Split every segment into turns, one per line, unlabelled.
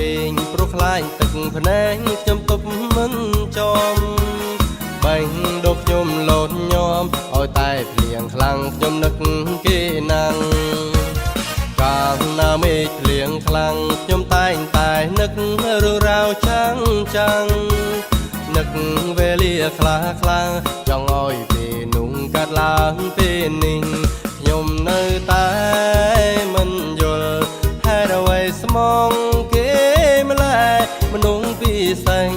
ពេងព្រោះខ្លាញ់ទឹកភ្នែកខ្ញុំទប់មិនចំបាញ់ដកខ្ញុំលោតញោមឲ្យតែភ្លៀងខ្លាំងខ្ញុំនឹកគេណាំងកាលណាមេឃភ្លៀងខ្លាំងខ្ញុំតែងតែនឹករឿងរ៉ាវចាំងចាំងនឹកវេលាខ្លះខ្លះចង់ឲ្យពេលនោះកាត់ឡើងពេលនេះខ្ញុំនៅតែមិនយល់ហេតុអ្វីស្មងគេម្ល៉េះមនុស្សពិសេស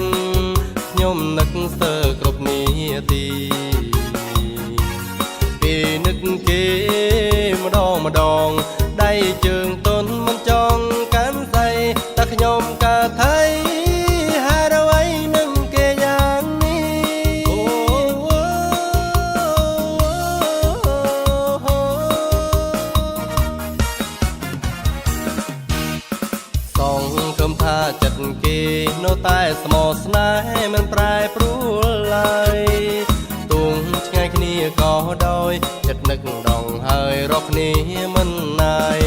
ខ្ញុំនឹកស្ទើរគ្រប់នាទីពេលនឹកគេម្ដងម្ដងដៃជើងទន់មិនចង់កាន់ស្អីតែខ្ញុំកាថៃហេតុអ្វីនឹងគេយ៉ាងនេះសងគំថាចិត្តគេនៅតែស្មោះស្នេហ៍មិនប្រែប្រួលឡើយទុំឆ្ងាយគ្នាក៏ដោយចិត្តនឹកដងហើយរកគ្នាមិនណាយ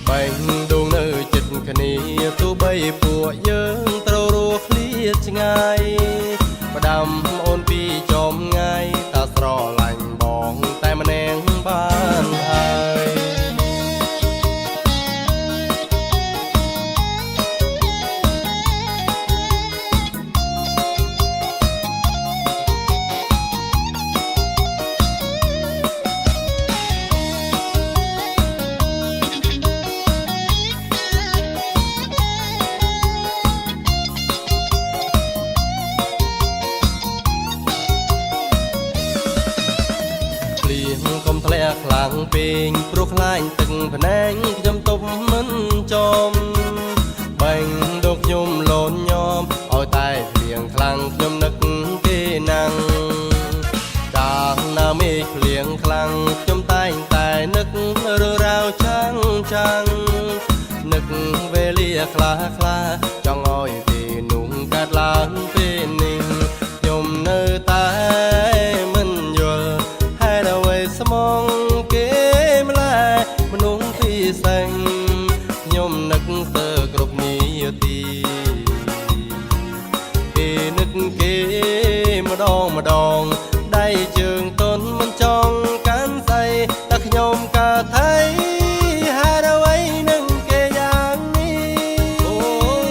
បែងដងនៅចិត្តគ្នាទោះបីពួកយើងត្រូវរស់ឃ្លាតឆ្ងាយផ្ដាំអូនពីចំងាយថាស្រឡាញ់បងតែម្នាក់បានហើយកុំធ្លាក់ខ្លាំងពេកព្រោះខ្លាញ់ទឹកភ្នែកខ្ញុំទប់មិនចំបាញ់ដកខ្ញុំលោនញោមឲ្យតែភ្លៀងខ្លាំងខ្ញុំនឹកគេណាំងកាលណាមេឃភ្លៀងខ្លាំងខ្ញុំតែងតែនឹករឿងរ៉ាវចាំងចាំងនឹកវេលាខ្លះខ្លះចង់ឲ្យពេលនោះកាត់ឡើងពេលនេះខ្ញុំនៅតែមិនយល់ហេតុអ្វីស្មងគេម្ល៉េះមនុស្សពិសេសខ្ញុំនឹកស្ទើរគ្រប់នាទីពេលនឹកគេម្ដងម្ដងដៃជើងទន់មិនចង់កាន់ស្អីតែខ្ញុំកាថៃហេតុអ្វីនឹងគេយ៉ាងនេះ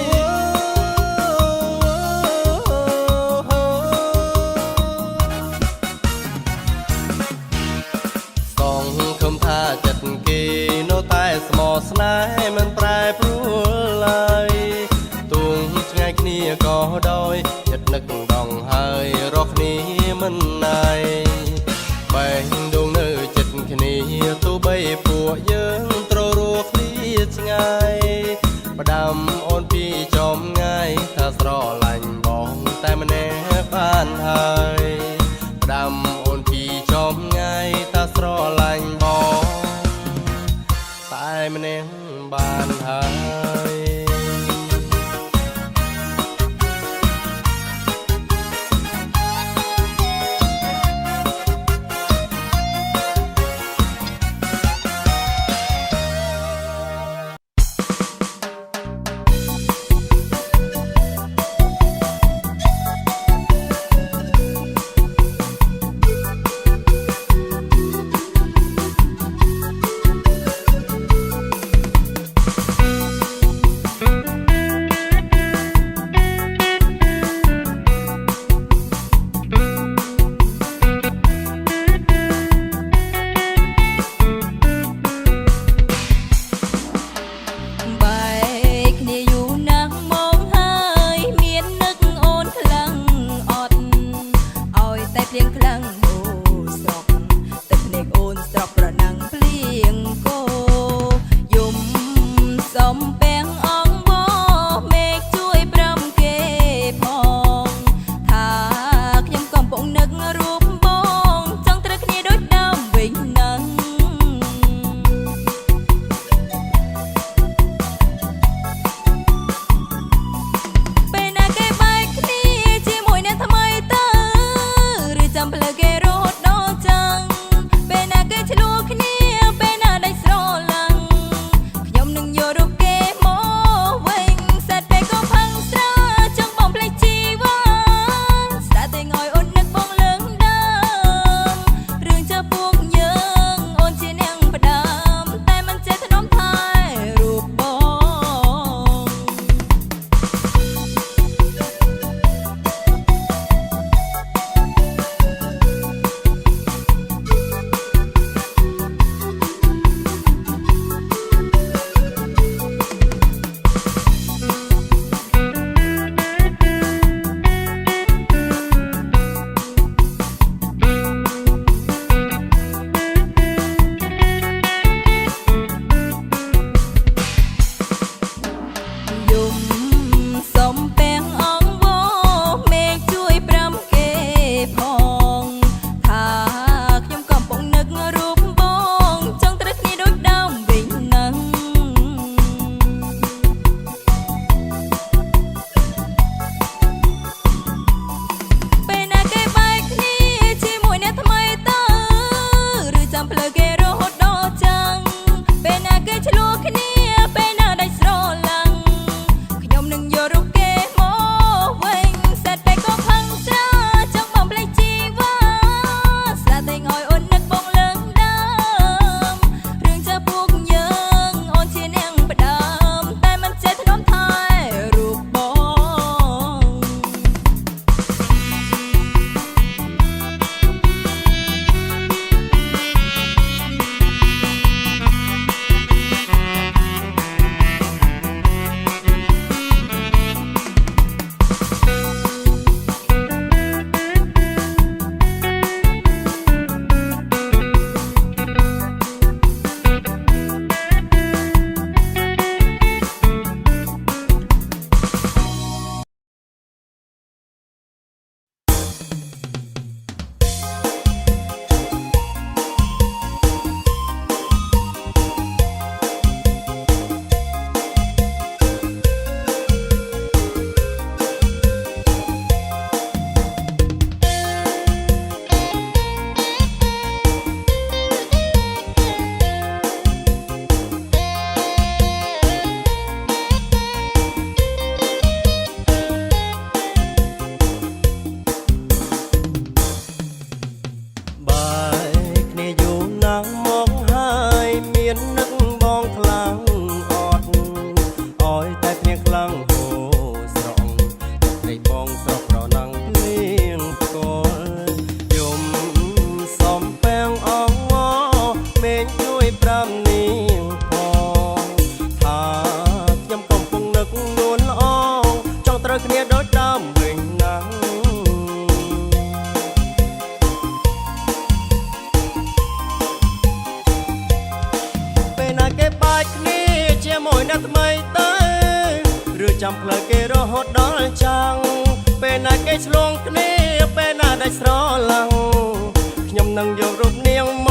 សងគំថាចិត្តគេនៅតែស្មោះស្នេហ៍មិនប្រែប្រួលឡើយទុំឆ្ងាយគ្នាក៏ដោយចិត្តនឹកដងហើយរកគ្នាមិនណាយបែងដងនៅចិត្តគ្នាទោះបីពួកយើងត្រូវរស់ឃ្លាតឆ្ងាយផ្ដាំអូនពីចំងាយថាស្រឡាញ់បងតែម្នាក់បានហើយផ្ដាំអូនពីចំងាយថាស្រឡាញ់បងតែម្នាក់បានហើយ គ្នាខ្លាំងហូរស្រង់ត្រីបងស្រស់ប្រណាំងលៀងកលយំសំពេងអងមេឃជួយប្រាំនាងផងថាខ្ញុំកំពុងនឹកនួនល្អចង់ត្រូវគ្នាដូចដើមវិញណាស់ពេលណាគេបាច់គ្នាជាមួយអ្នកថ្មីទៅឬចាំផ្លូវគេរហូតដល់ចាំងពេលណាគេឆ្លងគ្នាពេលណាដាច់ស្រឡាំងខ្ញុំនឹងយករូបនាងម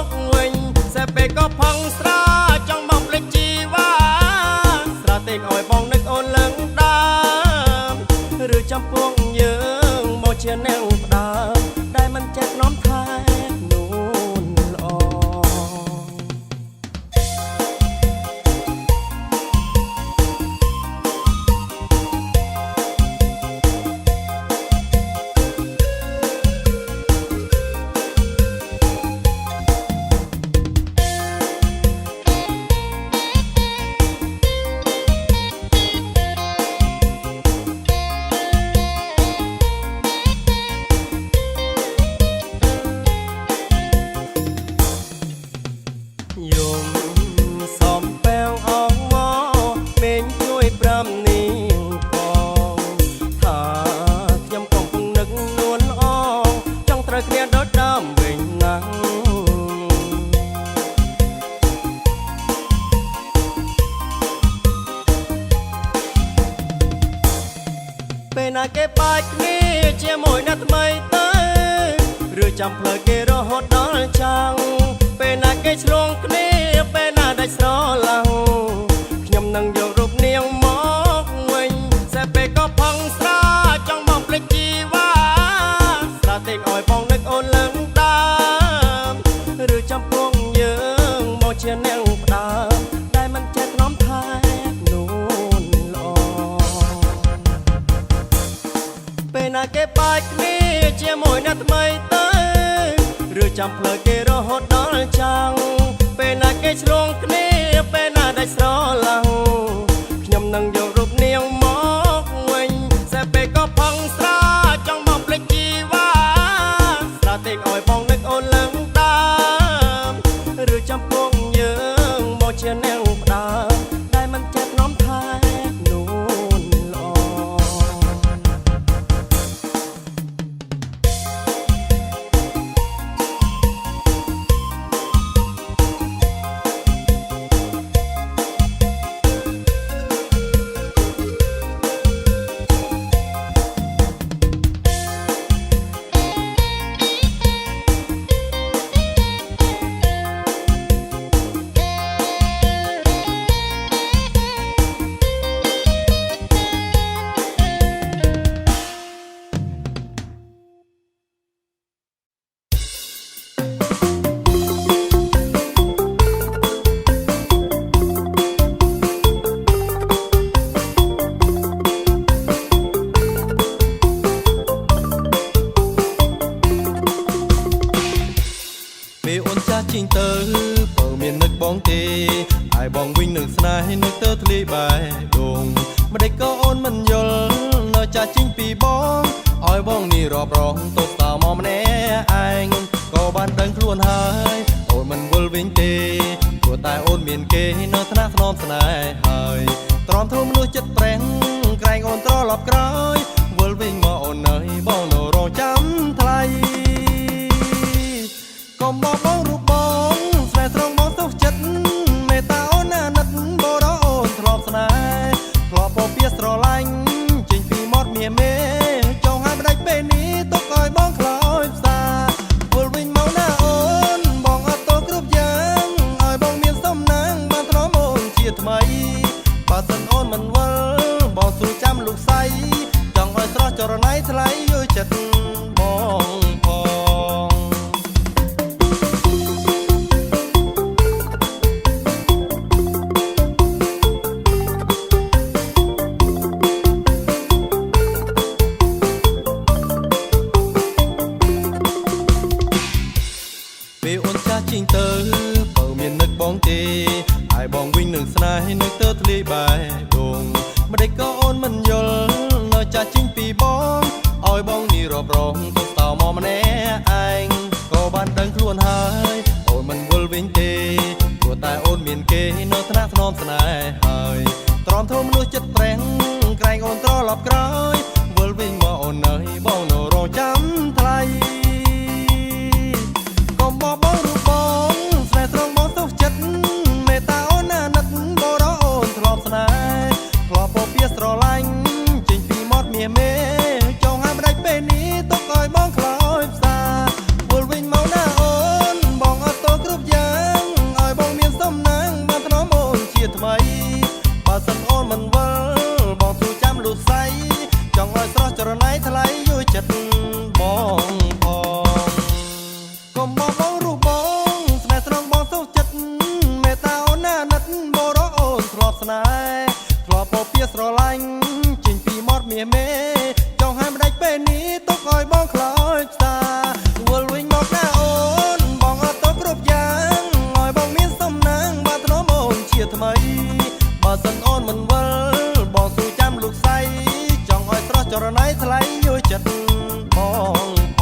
កវិញតែពេលក៏ផឹងស្រាចង់មកភ្លេចជីវ៉ាស្រាទេឲ្យបងនឹកអូនឡើងដើមឬចាំពងយើងមកជានាងផ្ដើមដែលមិនចេះនាំថែនួនល្អយំសំពេងអងមេឃជួយប្រាំនាងផងថាខ្ញុំកំពុងនឹកនួនល្អចង់ត្រូវគ្នាដូចដើមវិញណាស់ពេលណាគេបាច់គ្នាជាមួយអ្នកថ្មីទៅឬចាំផ្លូវគេរហូតដល់ចាំងពេលណាគេឆ្លងគ្នាពេលណាដាច់ស្រឡាំងខ្ញុំនឹងយករូបនាងមកវិញតែពេលក៏ផឹងស្រាចង់មកភ្លេចជីវ៉ាស្រាទេឲ្យបងនឹកអូនឡើងដើមឬចាំពងយើងមកជានាងផ្ដើមដែលមិនចេះថ្នមថែនួនល្អពេលណាគេបាច់គ្នាជាមួយអ្នកថ្មីទៅឬចាំផ្លូវគេរហូតដល់ចាំងពេលណាគេឆ្លងគ្នាពេលណាដាច់ស្រឡាំងខ្ញុំនឹងយករូបនាងមកវិញតែពេលក៏ផឹងស្រាចង់មកភ្លេចជីវ៉ាស្រាទេឲ្យបងនឹកអូនឡើងដើមឬចាំពងយើងមកជានាងផ្ដើមដែលមិនចេះនាំថែនួនល្អពេលអូនចាស់ជីងទៅបើមាននឹកបងទេហើយបងវិញនឹងស្នេហ៍នឹកទៅធ្លាយបែដងម្ដេចក៏អូនមិនយល់នៅចាស់ជីងពីបងឲ្យបងនេះរាប់រងទៅស្ទើមកម្នាក់ឯងក៏បានដឹងខ្លួនហើយអូនមិនវិលវិញទេព្រោះតែអូនមានគេនៅថ្នាក់ស្នំស្នេហ៍ហើយទ្រាំធ្វើមនុស្សចិត្តប្រេះក្រែងអូនត្រឡប់ក្រោយវិលវិញមកអូនអើយបងនៅរងចាំថ្លៃកុំបោះបង់រូបបងស្នេហ៍ត្រង់បងទុកចិត្តមេត្តាអូនណាណិតបរោអូនធ្លាប់ស្នេហ៍ធ្លាប់ពពាស្រឡាញ់ចេញពីមាត់មាសមេចង់ឲ្យម្ដេចពេលនេះទុកឲ្យបងខ្លោចផ្សាវិលវិញមកណាអូនបងអត់ទោសគ្រប់យ៉ាងឲ្យបងមានសំណាងបានទ្រាំអូនជាថ្មីបើសិនអូនមិនវិលបងស្រួលចាំលោកស្រីចង់ឲ្យស្រស់ចរណៃថ្លៃយល់ចិត្តបងផង ប្រងទុកតមកម្នាក់ឯងក៏បានដឹងខ្លួនហើយអូនមិនវល់វិញទេព្រោះតែអូនមានគេនៅថ្នាក់ថ្នមស្នេហ៍ហើយទ្រាំធំមនុស្សចិត្តប្រេងក្រែងអូនត្រឡប់ក្រោយវល់វិញមកអូននៅបងនៅរងចាំថ្លៃកុំបោះបង់រូបបងស្នេហ៍ត្រង់បងទុកចិត្តមេត្តាអូនណានិតបរោអូនធ្លាប់ស្នេហ៍ធ្លាប់ពពាស្រឡាញ់ចេញពីមាត់មាសមេចង់ឲ្យមិនដាច់ពេលនេះទុកឲ្យបងខ្លោចផ្សាវល់វិញមកណាអូនបងអត់ទោសគ្រប់យ៉ាងឲ្យបងមានសំណាងបានថ្នមអូនជាថ្មីបើសិនអូនមិនវិលបងទូចាំលុះសៃចង់ឲ្យស្រស់ចរណៃថ្លៃយល់ចិត្តបងផងកុំមកបងរូបបងស្នេហ៍ត្រង់បងសុខចិត្តមេត្តាអូនណានិតបរោអូនធ្លាប់ស្នេហ៍ធ្លាប់ពពាស្រឡាញ់ចេញពីមាត់មាសមេចង់ឲ្យមិនដាច់ពេលនេះទុកឲ្យបងខ្លោចផ្សាវល់វិញមកណាអូនបងអត់ទោសគ្រប់យ៉ាងឲ្យបងមានសំណាងបានថ្នមអូនជាថ្មីបើសិនអូនមិនវិលបងស៊ូចាំលោកសៃចង់ឲ្យស្រស់ចរណៃថ្លៃយល់ចិត្តបងផង
เ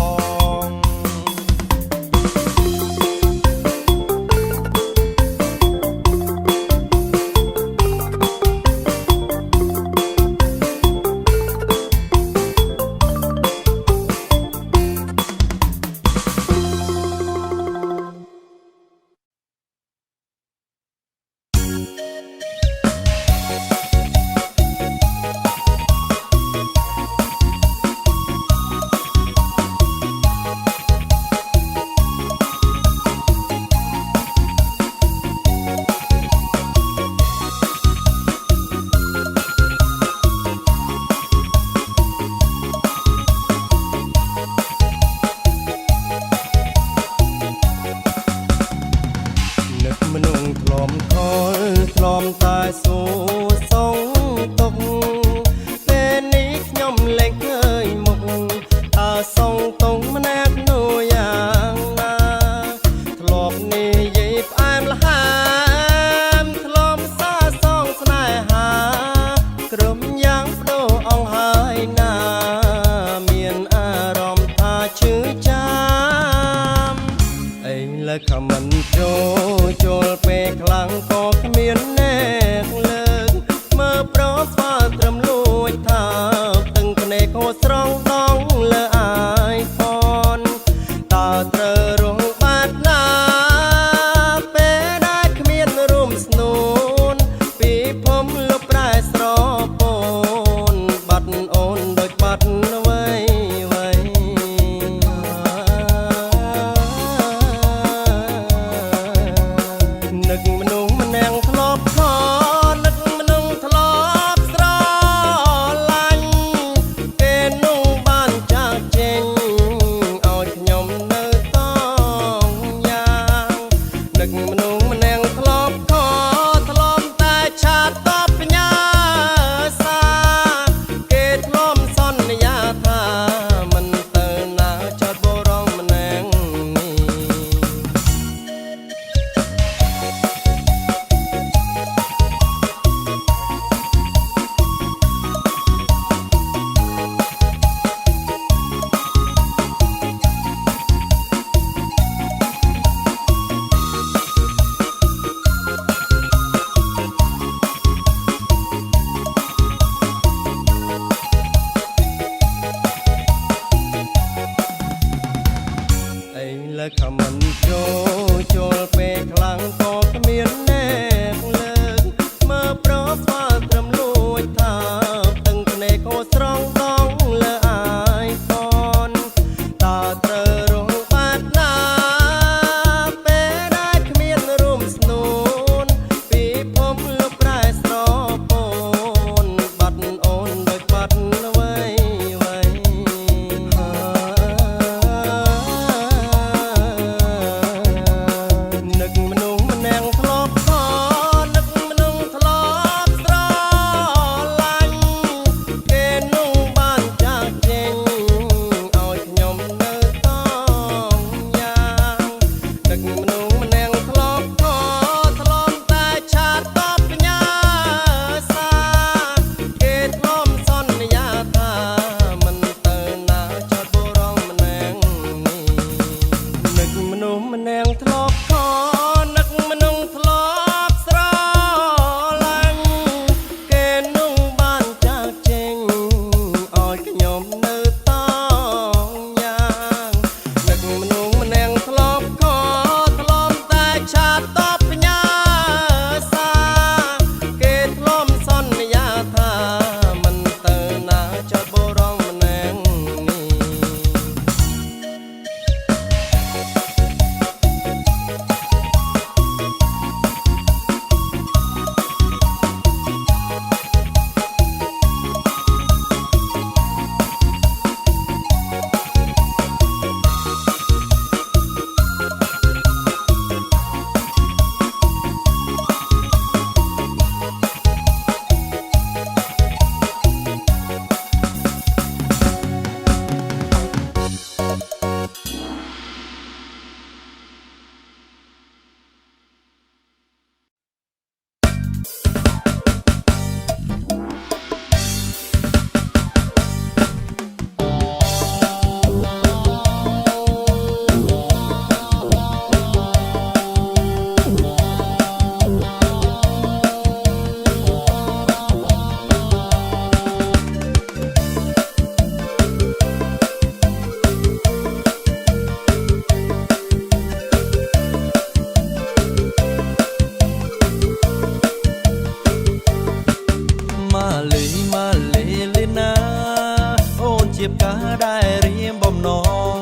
ការដែលរៀមបំណង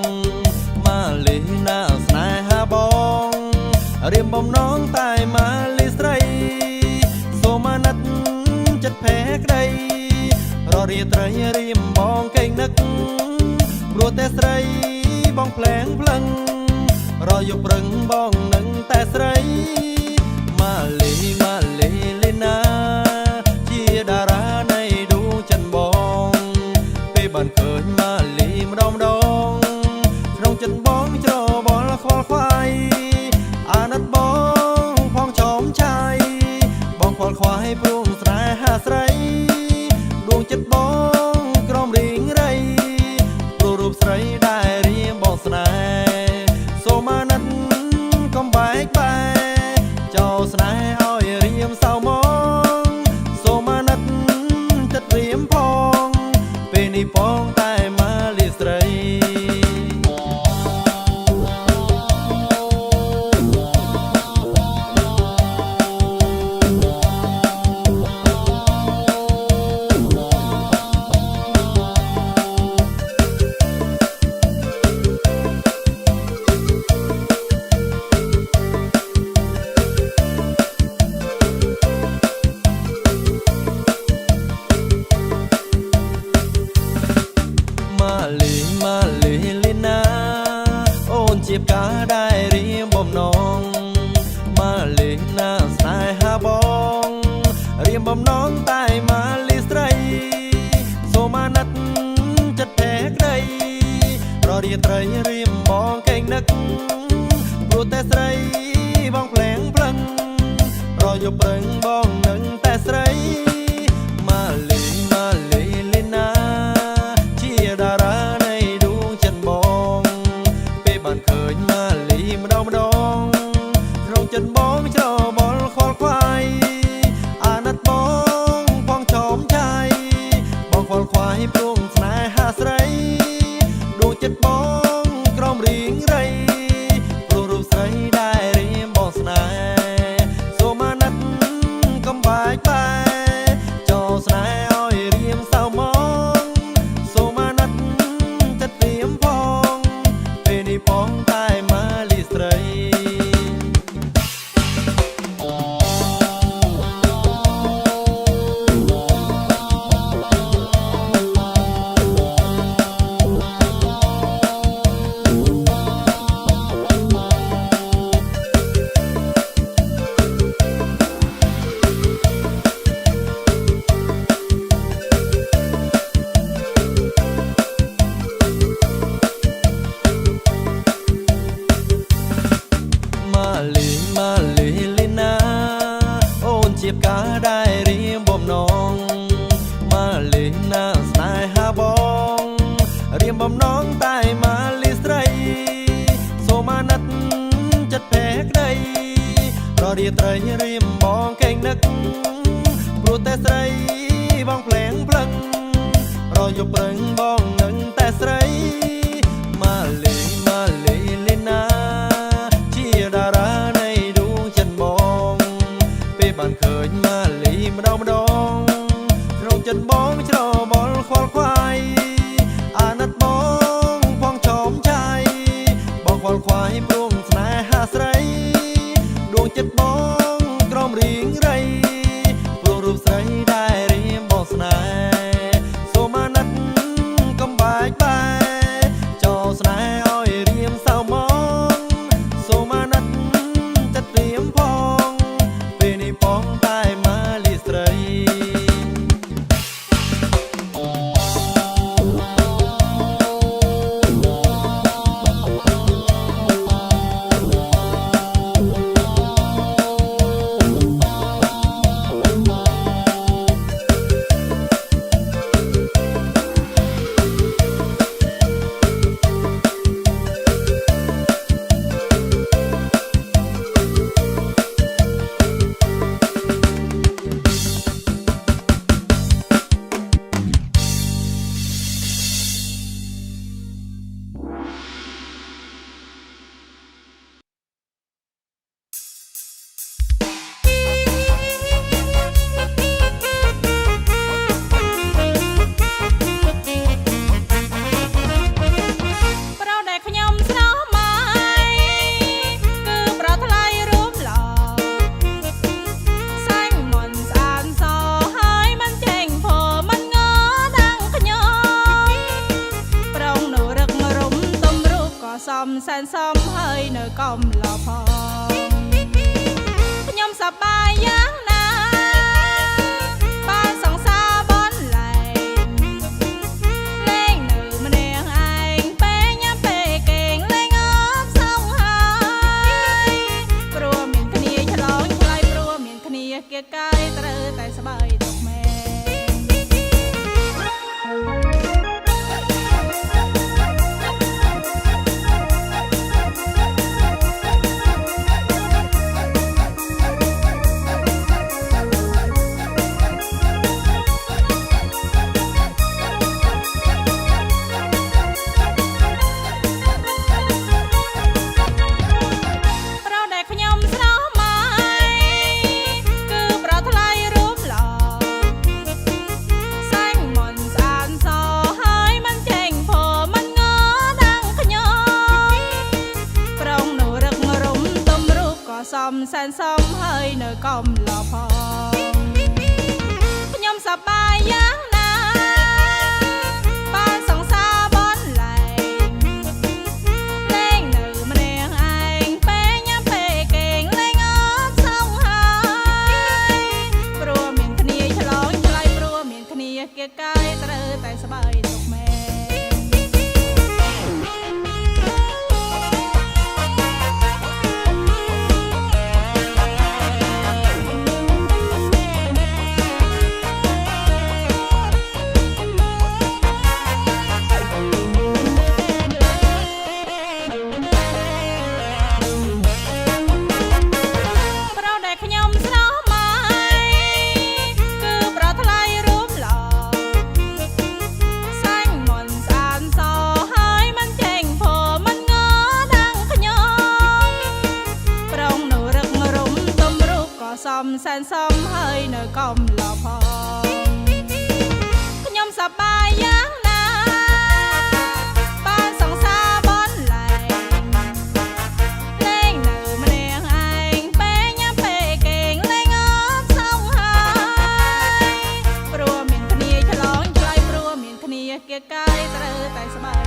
ម៉ាលីណាស្នេហាបងរៀមបំណងតែម៉ាលីស្រីសូមអាណិតចិត្តភែក្តីររាត្រីរៀមបងកេងនឹកព្រោះតែស្រីបងភ្លែងភ្លឹងរយប់ព្រឹងបងនឹងតែស្រីម៉ាលីលីណាជាតារានៃដួងចិត្តបងពេលបានឃើញម៉ាលីម្ដងក្នុងចិត្តបងច្របល់ខ្វល់ខ្វាយអាណិតបងផងចោមឆាយបងខ្វល់ខ្វាយព្រោះស្រែហាស្រីដួងចិត្តបងក្រំរីងរៃព្រោះរូបស្រីដែលរៀមបងស្នេហ៍សូមអាណិតកុំបែកបែកចោលស្នេហ៍ឲ្យរៀមសៅមកសូមអាណិតចិត្តរៀមផងពេលនេះបងតែម៉ាលីស្រីម៉ាលីលីណាអូនជាផ្កាដែលរៀមបំណងម៉ាលីណាស្នេហាបងរៀមបំណងតែម៉ាលីស្រីសូមអាណិតចិត្តភែក្តីររាត្រីរៀមបងកេងនឹកព្រោះតែស្រីបងភ្លែងភ្លឹងរយប់ព្រឹងបងនឹងតែស្រីម៉ាលីលីណាជាតារាបានឃើញម៉ាលីម្ដងក្នុងចិត្តបងច្របល់ខ្វល់ខ្វាយអាណិតបងផងចោមឆាយបងខ្វល់ខ្វាយព្រោះស្នេហាស្រីដួងចិត្តបងក្រំរីងរៃព្រោះរូបស្រីដែលរៀមបងស្នេហ៍សូមអាណិតកុំបែកបែកចោលស្នេហ៍ឲ្យរៀមសៅមកសូមអាណិតចិត្តរៀមផងពេលនេះបងតែម៉ាលីស្រីម៉ាលីលីណាអូនជាផ្កាដែលរៀមបំណងម៉ាលីណាស្នេហាបងរៀមបំណងតែម៉ាលីស្រីសូមអាណិតចិត្តភែក្តីររាត្រីរៀមបងកេងនឹកព្រោះតែស្រីបងភ្លែងភ្លឹងរយប់ព្រឹងបងនឹងតែស្រីម៉ាលីលីណាជាតារាបានឃើញម៉ាលីម្ដងក្នុងចិត្តបងច្របល់ខ្វល់ខ្វាយអាណិតបងផងចោមឆាយបងខ្វល់ខ្វាយព្រោះស្នេហាស្រីដួងចិត្តបងក្រំរីងរៃព្រោះរូបស្រីដែលរៀមបងស្នេហ៍សូមអាណិតកុំបែកបែកចោលស្នេហ៍ឲ្យរៀមសៅមកសូមអាណិតចិត្តរៀមផងពេលនេះបងតែម៉ាលីស្រី
សែនសមហើយនៅកំឡោផងខ្ញុំសប្បាយយ៉ាងណាបានសង្សារបនលែងលេងនៅម្នាក់ឯងពេលញ៉ាំពេលគេងលេងអបសងហើយព្រោះមានគ្នាឆ្លងឆ្លើយព្រោះមានគ្នាគៀកកាយត្រូវតែស្បាយទុកមែនសំសែនសមហើយនៅកំឡោផងខ្ញុំសប្បាយយ៉ាងណាបានសង្សារបនលែងលេងនៅម្នាក់ឯងពេលញ៉ាំពេលគេងលេងអបសងហើយព្រោះមានគ្នាឆ្លងឆ្លើយព្រោះមានគ្នាគៀកកាយត្រូវតែស្បាយទុកមែនសំសែនសមហើយនៅកំឡោផងខ្ញុំសប្បាយយ៉ាងណាបានសង្សារបនលែងលេងនៅម្នាក់ឯងពេលញ៉ាំពេលគេងលេងអបសងហើយព្រោះមានគ្នាឆ្លងឆ្លើយព្រោះមានគ្នាគៀកកាយត្រូវតែស្បាយ